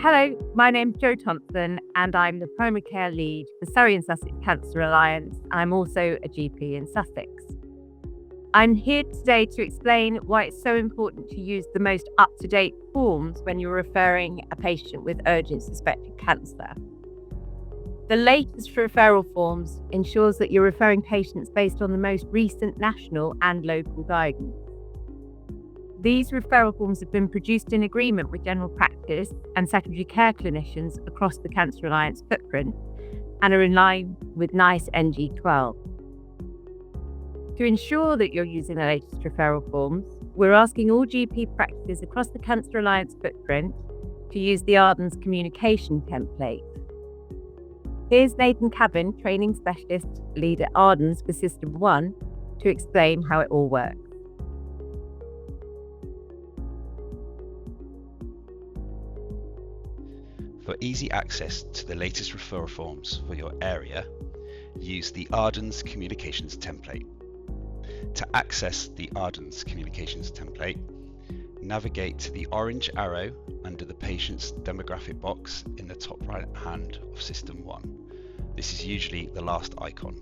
Hello, my name's Jo Thomson and I'm the Primary Care Lead for Surrey and Sussex Cancer Alliance. I'm also a GP in Sussex. I'm here today to explain why it's so important to use the most up-to-date forms when you're referring a patient with urgent suspected cancer. The latest referral forms ensures that you're referring patients based on the most recent national and local guidance. These referral forms have been produced in agreement with general practice and secondary care clinicians across the Cancer Alliance footprint and are in line with NICE NG12. To ensure that you're using the latest referral forms, we're asking all GP practices across the Cancer Alliance footprint to use the Ardens communication template. Here's Nathan Cabin, Training Specialist Lead at Ardens for SystmOne, to explain how it all works. For easy access to the latest referral forms for your area, use the Ardens Communications template. To access the Ardens Communications template, navigate to the orange arrow under the patient's demographic box in the top right hand of SystmOne. This is usually the last icon.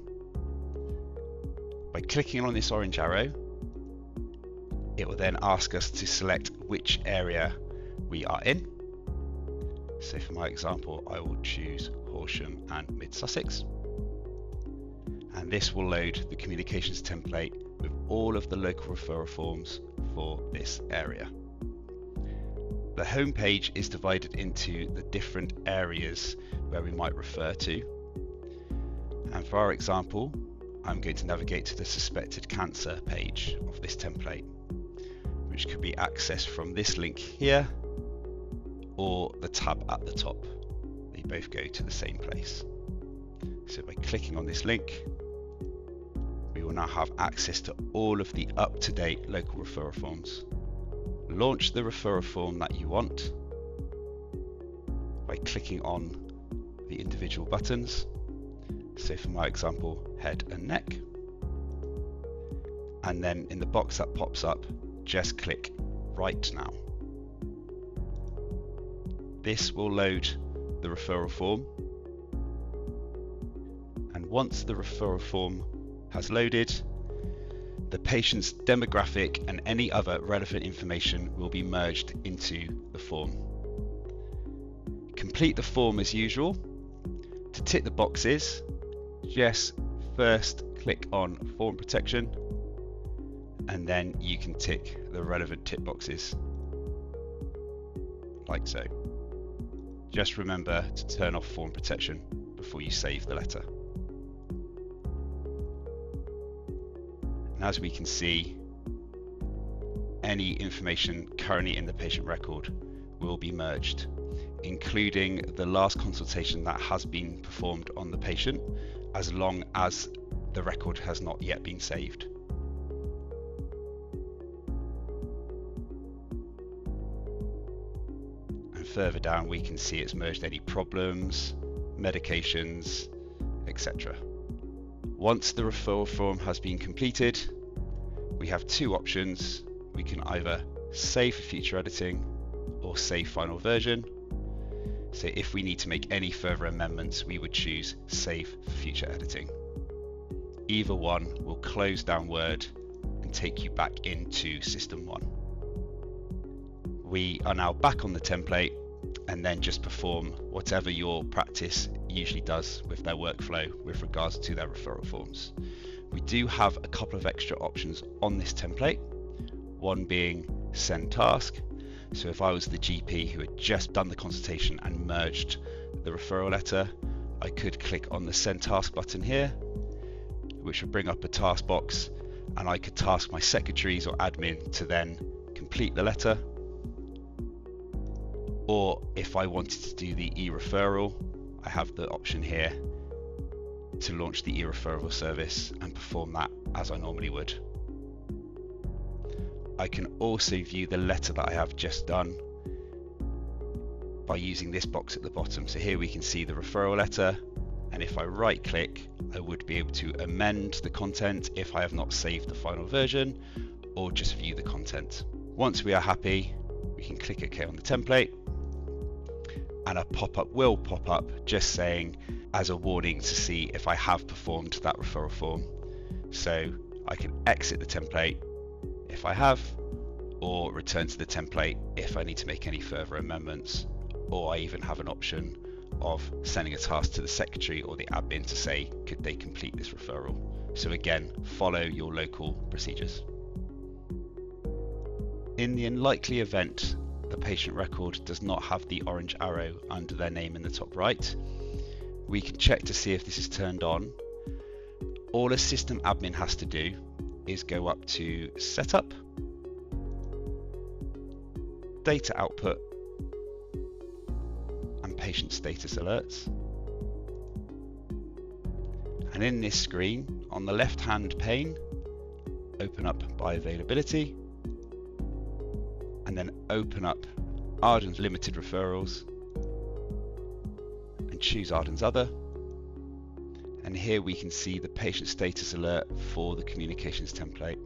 By clicking on this orange arrow, it will then ask us to select which area we are in. So for my example, I will choose Horsham and Mid Sussex. And this will load the communications template with all of the local referral forms for this area. The home page is divided into the different areas where we might refer to. And for our example, I'm going to navigate to the suspected cancer page of this template, which could be accessed from this link here or the tab at the top. They both go to the same place. So by clicking on this link, we will now have access to all of the up-to-date local referral forms. Launch the referral form that you want by clicking on the individual buttons. So for my example, head and neck. And then in the box that pops up, just click Write Now. This will load the referral form, and once the referral form has loaded, the patient's demographic and any other relevant information will be merged into the form. Complete the form as usual. To tick the boxes, just first click on Form Protection, and then you can tick the relevant tick boxes like so. Just remember to turn off form protection before you save the letter. And as we can see, any information currently in the patient record will be merged, including the last consultation that has been performed on the patient, as long as the record has not yet been saved. Further down, we can see it's merged any problems, medications, etc. Once the referral form has been completed, we have two options. We can either save for future editing or save final version. So if we need to make any further amendments, we would choose save for future editing. Either one will close down Word and take you back into SystmOne. We are now back on the template, and then just perform whatever your practice usually does with their workflow with regards to their referral forms. We do have a couple of extra options on this template, one being send task. So if I was the GP who had just done the consultation and merged the referral letter, I could click on the send task button here, which would bring up a task box, and I could task my secretaries or admin to then complete the letter. Or if I wanted to do the e-referral, I have the option here to launch the e-referral service and perform that as I normally would. I can also view the letter that I have just done by using this box at the bottom. So here we can see the referral letter, and if I right click, I would be able to amend the content if I have not saved the final version, or just view the content. Once we are happy, we can click OK on the template. and a pop-up will pop up just saying as a warning to see if I have performed that referral form. So I can exit the template if I have, or return to the template if I need to make any further amendments, or I even have an option of sending a task to the secretary or the admin to say could they complete this referral. So again, follow your local procedures. In the unlikely event the patient record does not have the orange arrow under their name in the top right, we can check to see if this is turned on. All a system admin has to do is go up to Setup, Data Output, and Patient Status Alerts. And in this screen, on the left-hand pane, open up by availability, and then open up Ardens Limited Referrals and choose Ardens Other. And here we can see the patient status alert for the communications template.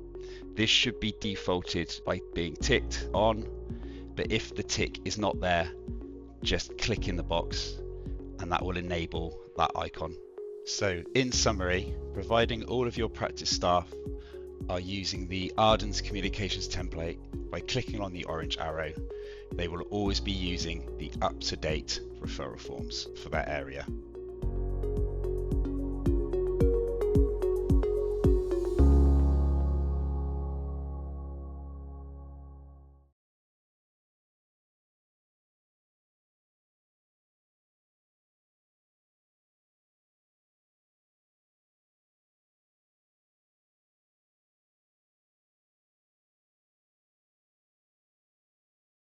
This should be defaulted by being ticked on, but if the tick is not there, just click in the box and that will enable that icon. So in summary, providing all of your practice staff are using the Ardens communications template, by clicking on the orange arrow, they will always be using the up-to-date referral forms for that area.